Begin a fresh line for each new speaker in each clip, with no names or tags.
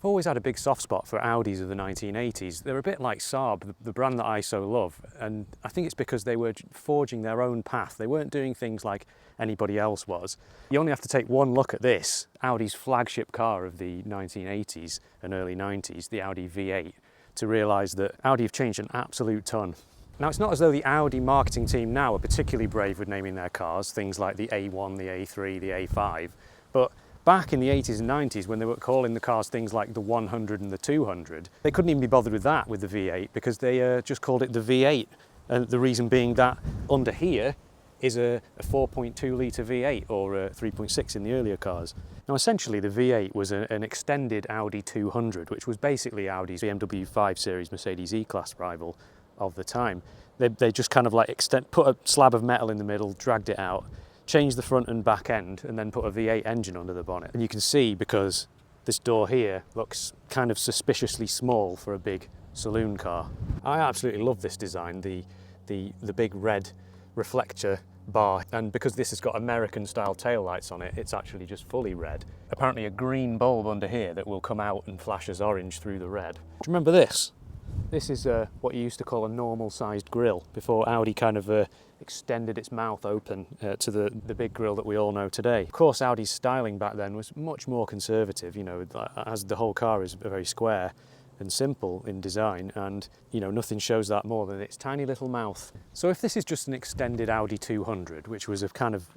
I've always had a big soft spot for Audis of the 1980s. They're a bit like Saab, the brand that I so love, and I think it's because they were forging their own path. They weren't doing things like anybody else was. You only have to take one look at this, Audi's flagship car of the 1980s and early 90s, the Audi V8, to realise that Audi have changed an absolute ton. Now, it's not as though the Audi marketing team now are particularly brave with naming their cars, things like the A1, the A3, the A5, but back in the 80s and 90s, when they were calling the cars things like the 100 and the 200, they couldn't even be bothered with that with the V8 because they just called it the V8. And the reason being that under here is a 4.2 litre V8 or a 3.6 in the earlier cars. Now, essentially, the V8 was an extended Audi 200, which was basically Audi's BMW 5 Series Mercedes E-Class rival of the time. They just kind of like put a slab of metal in the middle, dragged it out, changed the front and back end, and then put a V8 engine under the bonnet. And you can see, because this door here looks kind of suspiciously small for a big saloon car. I absolutely love this design, the big red reflector bar, and because this has got American style taillights on it, it's actually just fully red. Apparently a green bulb under here that will come out and flash as orange through the red. Do you remember this? This is what you used to call a normal sized grille before Audi kind of extended its mouth open to the big grille that we all know today. Of course, Audi's styling back then was much more conservative, you know, as the whole car is very square and simple in design, and you know, nothing shows that more than its tiny little mouth. So if this is just an extended Audi 200, which was a kind of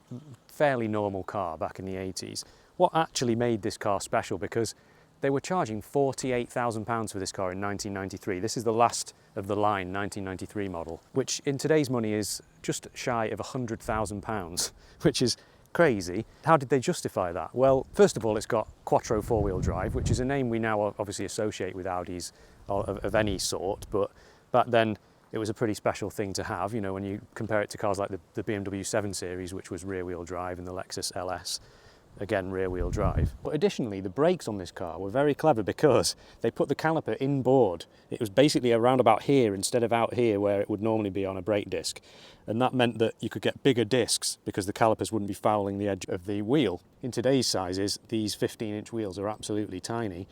fairly normal car back in the 80s, what actually made this car special? Because they were charging £48,000 for this car in 1993. This is the last of the line 1993 model, which in today's money is just shy of £100,000, which is crazy. How did they justify that? Well, first of all, it's got Quattro four-wheel drive, which is a name we now obviously associate with Audis of any sort, but back then it was a pretty special thing to have, you know, when you compare it to cars like the BMW 7 Series, which was rear-wheel drive, and the Lexus LS, again rear-wheel drive. But additionally, the brakes on this car were very clever because they put the caliper inboard. It was basically around about here instead of out here where it would normally be on a brake disc, and that meant that you could get bigger discs because the calipers wouldn't be fouling the edge of the wheel. In today's sizes, these 15-inch wheels are absolutely tiny.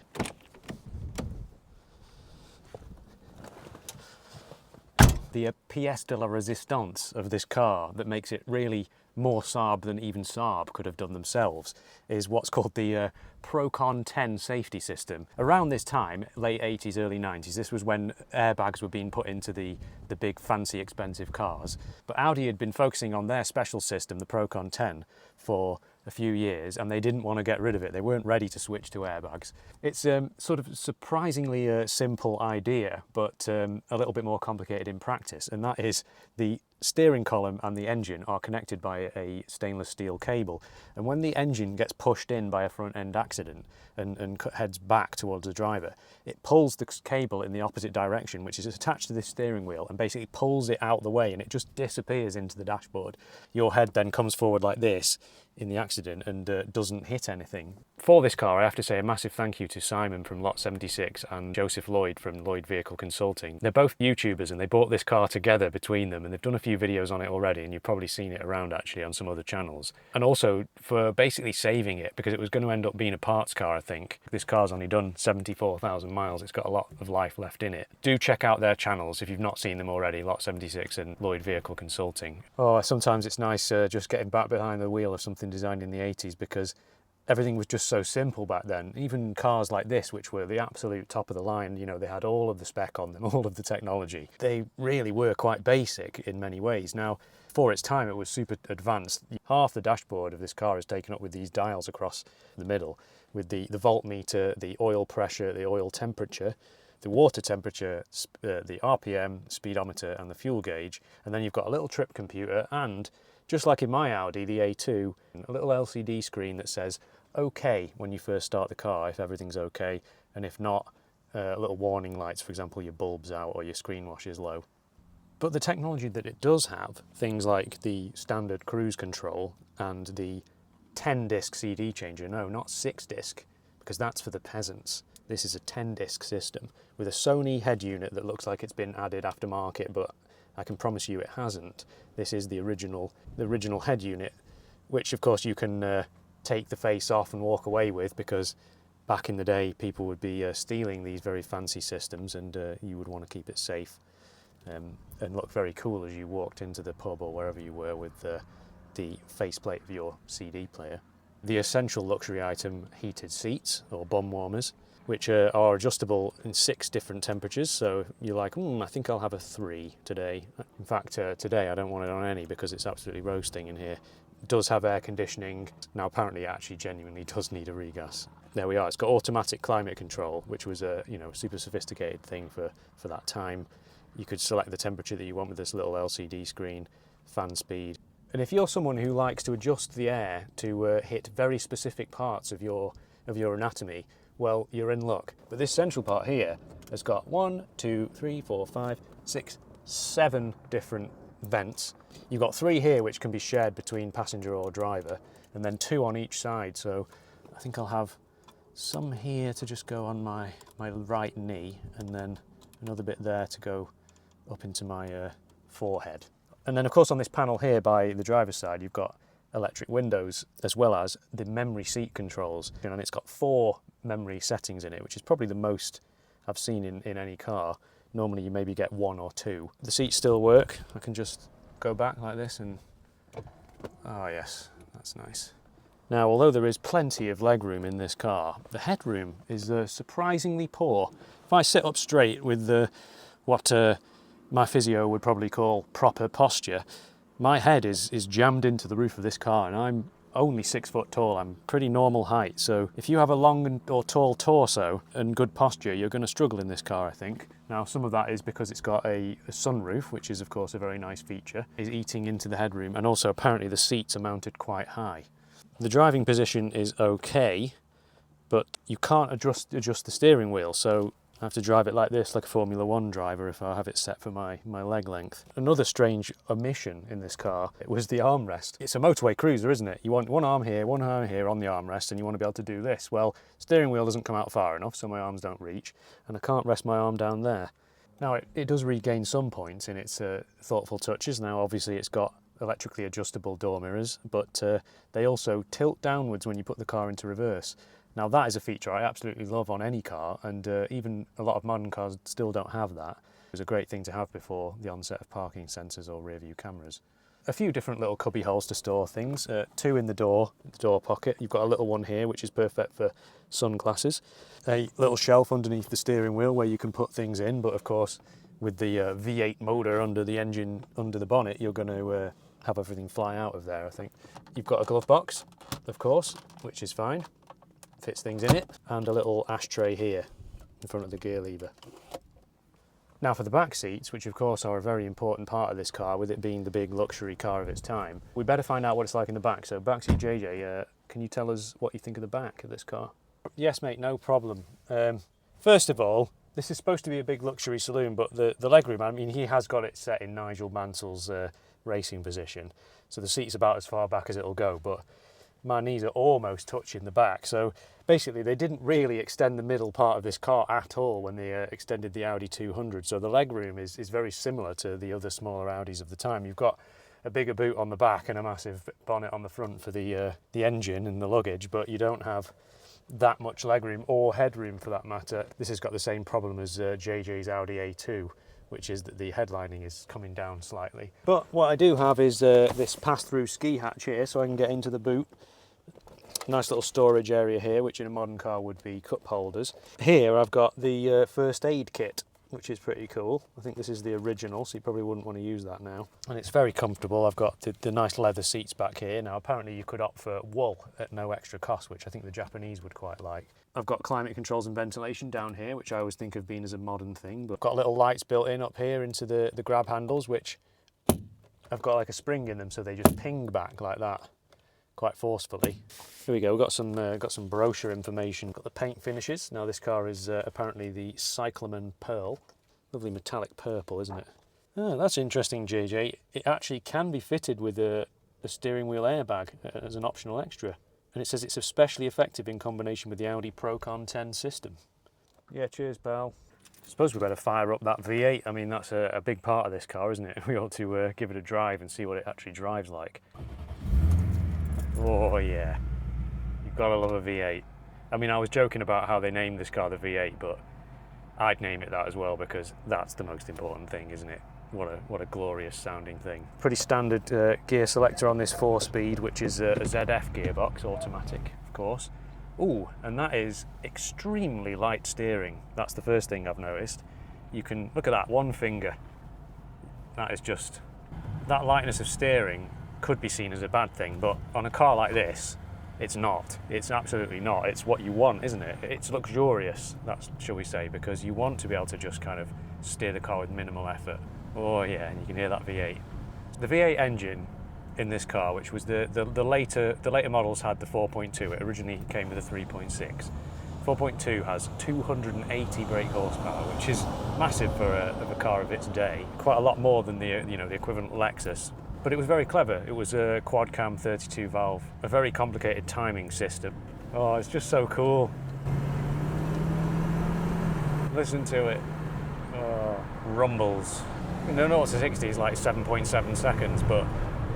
The pièce de la résistance of this car that makes it really more Saab than even Saab could have done themselves is what's called the Procon 10 safety system. Around this time, late 80s, early 90s, this was when airbags were being put into the big fancy expensive cars. But Audi had been focusing on their special system, the Procon 10, for a few years, and they didn't want to get rid of it. They weren't ready to switch to airbags. It's sort of surprisingly a simple idea, but a little bit more complicated in practice, and that is the steering column and the engine are connected by a stainless steel cable, and when the engine gets pushed in by a front end accident and heads back towards the driver, it pulls the cable in the opposite direction, which is attached to this steering wheel, and basically pulls it out the way, and it just disappears into the dashboard. Your head then comes forward like this in the accident and doesn't hit anything. For this car, I have to say a massive thank you to Simon from Lot 76 and Joseph Lloyd from Lloyd Vehicle Consulting. They're both YouTubers and they bought this car together between them, and they've done a few videos on it already, and you've probably seen it around actually on some other channels. And also for basically saving it, because it was going to end up being a parts car, I think. This car's only done 74,000 miles. It's got a lot of life left in it. Do check out their channels if you've not seen them already, Lot 76 and Lloyd Vehicle Consulting. Oh, sometimes it's nice just getting back behind the wheel of something designed in the 80s, because everything was just so simple back then. Even cars like this, which were the absolute top of the line, you know, they had all of the spec on them, all of the technology. They really were quite basic in many ways. Now, for its time, it was super advanced. Half the dashboard of this car is taken up with these dials across the middle, with the voltmeter, the oil pressure, the oil temperature, the water temperature, the RPM, speedometer, and the fuel gauge. And then you've got a little trip computer, and just like in my Audi, the A2, a little LCD screen that says OK when you first start the car, if everything's OK, and if not, little warning lights, for example, your bulb's out or your screen wash is low. But the technology that it does have, things like the standard cruise control and the 10-disc CD changer, no, not 6-disc, because that's for the peasants. This is a 10-disc system with a Sony head unit that looks like it's been added aftermarket, but I can promise you it hasn't. This is the original head unit, which of course you can take the face off and walk away with, because Back in the day, people would be stealing these very fancy systems, and you would want to keep it safe and look very cool as you walked into the pub or wherever you were with the faceplate of your CD player. The essential luxury item, heated seats or bum warmers, which are adjustable in 6 different temperatures. So you're like, I think I'll have a 3 today. In fact, today I don't want it on any because it's absolutely roasting in here. It does have air conditioning. Now apparently it actually genuinely does need a regas. There we are. It's got automatic climate control, which was a super sophisticated thing for that time. You could select the temperature that you want with this little LCD screen, fan speed. And if you're someone who likes to adjust the air to hit very specific parts of your anatomy, well, you're in luck. But this central part here has got 1, 2, 3, 4, 5, 6, 7 different vents. You've got 3 here which can be shared between passenger or driver, and then 2 on each side. So I think I'll have some here to just go on my right knee, and then another bit there to go up into my forehead. And then of course on this panel here by the driver's side you've got electric windows as well as the memory seat controls, and it's got 4 memory settings in it, which is probably the most I've seen in any car. Normally you maybe get 1 or 2. The seats still work. I can just go back like this and, oh yes, that's nice. Now although there is plenty of legroom in this car, the headroom is surprisingly poor. If I sit up straight with what my physio would probably call proper posture, my head is jammed into the roof of this car, and I'm only 6 foot tall. I'm pretty normal height, so if you have a long or tall torso and good posture, you're going to struggle in this car, I think. Now some of that is because it's got a sunroof, which is of course a very nice feature, is eating into the headroom, and also apparently the seats are mounted quite high. The driving position is okay, but you can't adjust the steering wheel, so I have to drive it like this, like a Formula 1 driver, if I have it set for my leg length. Another strange omission in this car was the armrest. It's a motorway cruiser, isn't it? You want one arm here on the armrest, and you want to be able to do this. Well, steering wheel doesn't come out far enough, so my arms don't reach, and I can't rest my arm down there. Now, it does regain some points in its thoughtful touches. Now, obviously, it's got electrically adjustable door mirrors, but they also tilt downwards when you put the car into reverse. Now that is a feature I absolutely love on any car, and even a lot of modern cars still don't have that. It was a great thing to have before the onset of parking sensors or rear view cameras. A few different little cubby holes to store things, 2 in the door pocket. You've got a little one here which is perfect for sunglasses. A little shelf underneath the steering wheel where you can put things in, but of course with the V8 motor under the engine, under the bonnet, you're going to have everything fly out of there, I think. You've got a glove box, of course, which is fine. Fits things in it, and a little ashtray here in front of the gear lever. Now for the back seats, which of course are a very important part of this car, with it being the big luxury car of its time, we better find out what it's like in the back. So backseat JJ, can you tell us what you think of the back of this car? Yes mate, no problem. First of all, this is supposed to be a big luxury saloon, but the legroom, I mean, he has got it set in Nigel Mansell's racing position, so the seat's about as far back as it'll go, but my knees are almost touching the back. So basically they didn't really extend the middle part of this car at all when they extended the Audi 200. So the legroom is very similar to the other smaller Audis of the time. You've got a bigger boot on the back and a massive bonnet on the front for the engine and the luggage, but you don't have that much legroom or headroom for that matter. This has got the same problem as JJ's Audi A2, which is that the headlining is coming down slightly. But what I do have is this pass-through ski hatch here, so I can get into the boot. Nice little storage area here, which in a modern car would be cup holders. Here I've got the first aid kit, which is pretty cool. I think this is the original, so you probably wouldn't want to use that now. And it's very comfortable. I've got the nice leather seats back here. Now apparently you could opt for wool at no extra cost, which I think the Japanese would quite like. I've got climate controls and ventilation down here, which I always think of being as a modern thing, but I've got little lights built in up here into the grab handles, which I've got like a spring in them, so they just ping back like that, quite forcefully. Here we go, we've got some brochure information. Got the paint finishes. Now this car is apparently the Cyclamen Pearl. Lovely metallic purple, isn't it? Oh, that's interesting, JJ. It actually can be fitted with a steering wheel airbag as an optional extra. And it says it's especially effective in combination with the Audi Procon 10 system. Yeah, cheers, pal. I suppose we better fire up that V8. I mean, that's a big part of this car, isn't it? We ought to give it a drive and see what it actually drives like. Oh yeah, you've got to love a V8. I mean, I was joking about how they named this car the V8, but I'd name it that as well, because that's the most important thing, isn't it? What a glorious sounding thing. Pretty standard gear selector on this 4-speed, which is a ZF gearbox, automatic, of course. Ooh, and that is extremely light steering. That's the first thing I've noticed. You can look at that, one finger. That is just, that lightness of steering could be seen as a bad thing, but on a car like this, it's not. It's absolutely not. It's what you want, isn't it? It's luxurious, that's, shall we say, because you want to be able to just kind of steer the car with minimal effort. Oh yeah, and you can hear that V8. The V8 engine in this car, which was the later models had the 4.2. It originally came with a 3.6. 4.2 has 280 brake horsepower, which is massive for a car of its day. Quite a lot more than the the equivalent Lexus. But it was very clever. It was a quad cam 32 valve, a very complicated timing system. Oh, it's just so cool. Listen to it. Oh, rumbles. The 0 to 60 is like 7.7 seconds, but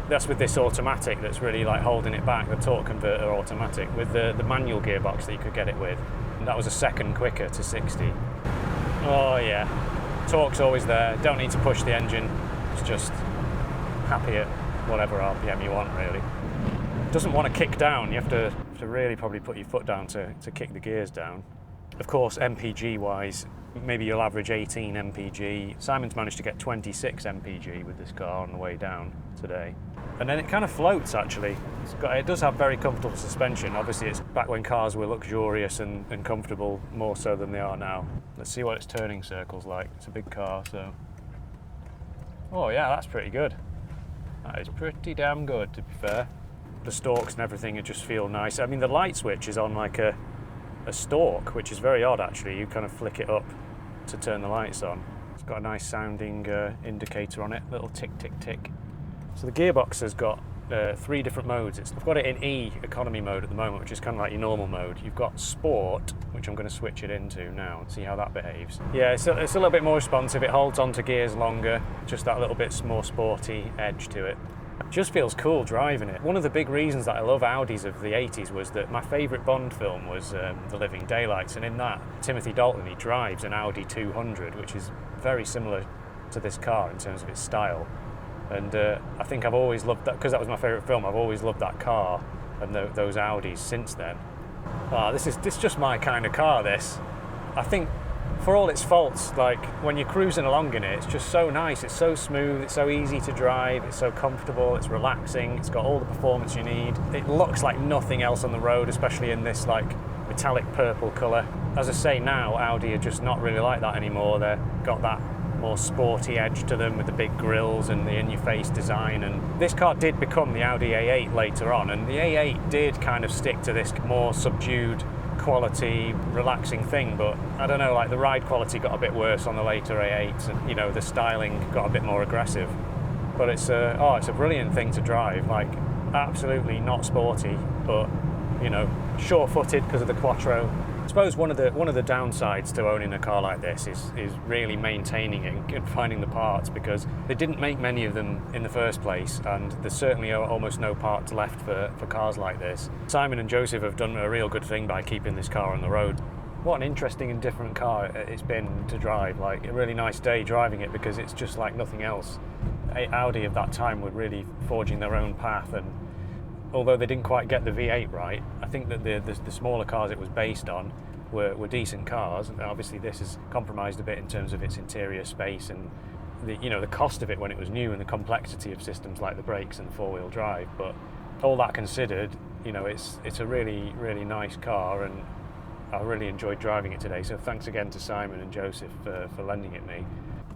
that's with this automatic that's really like holding it back, the torque converter automatic. With the manual gearbox that you could get it with, and that was a second quicker to 60. Oh yeah, torque's always there, don't need to push the engine, it's just happy at whatever RPM you want really. It doesn't want to kick down, you have to really probably put your foot down to kick the gears down. Of course, MPG wise, maybe you'll average 18 MPG. Simon's managed to get 26 MPG with this car on the way down today. And then it kind of floats actually. It does have very comfortable suspension. Obviously it's back when cars were luxurious and comfortable, more so than they are now. Let's see what its turning circle's like. It's a big car, so. Oh yeah, that's pretty good. That is pretty damn good, to be fair. The stalks and everything just feel nice. I mean, the light switch is on like a stalk, which is very odd actually. You kind of flick it up to turn the lights on. It's got a nice sounding indicator on it, little tick tick tick. So the gearbox has got 3 different modes. I've got it in E, economy mode at the moment, which is kind of like your normal mode. You've got sport, which I'm going to switch it into now and see how that behaves. Yeah, it's a little bit more responsive. It holds onto gears longer, just that little bit more sporty edge to it. Just feels cool driving it. One of the big reasons that I love Audis of the 80s was that my favourite Bond film was The Living Daylights, and in that, Timothy Dalton, he drives an Audi 200, which is very similar to this car in terms of its style. And I think I've always loved that, because that was my favourite film, I've always loved that car and those Audis since then. This is just my kind of car, this. I think for all its faults, like when you're cruising along in it, it's just so nice, it's so smooth, it's so easy to drive, it's so comfortable, it's relaxing, it's got all the performance you need. It looks like nothing else on the road, especially in this like metallic purple colour. As I say now, Audi are just not really like that anymore. They've got that more sporty edge to them with the big grills and the in-your-face design, and this car did become the Audi A8 later on, and the A8 did kind of stick to this more subdued quality, relaxing thing, but I don't know, like the ride quality got a bit worse on the later A8s, and the styling got a bit more aggressive. But it's a brilliant thing to drive, like absolutely not sporty, but sure-footed because of the Quattro. I suppose one of the downsides to owning a car like this is really maintaining it and finding the parts, because they didn't make many of them in the first place, and there's certainly almost no parts left for cars like this. Simon and Joseph have done a real good thing by keeping this car on the road. What an interesting and different car it's been to drive, like a really nice day driving it, because it's just like nothing else. Audi of that time were really forging their own path, and although they didn't quite get the V8 right, I think that the smaller cars it was based on were decent cars. And obviously this has compromised a bit in terms of its interior space and the cost of it when it was new, and the complexity of systems like the brakes and the four-wheel drive. But all that considered, it's a really, really nice car, and I really enjoyed driving it today. So thanks again to Simon and Joseph for lending it me.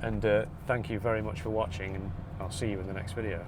And thank you very much for watching, and I'll see you in the next video.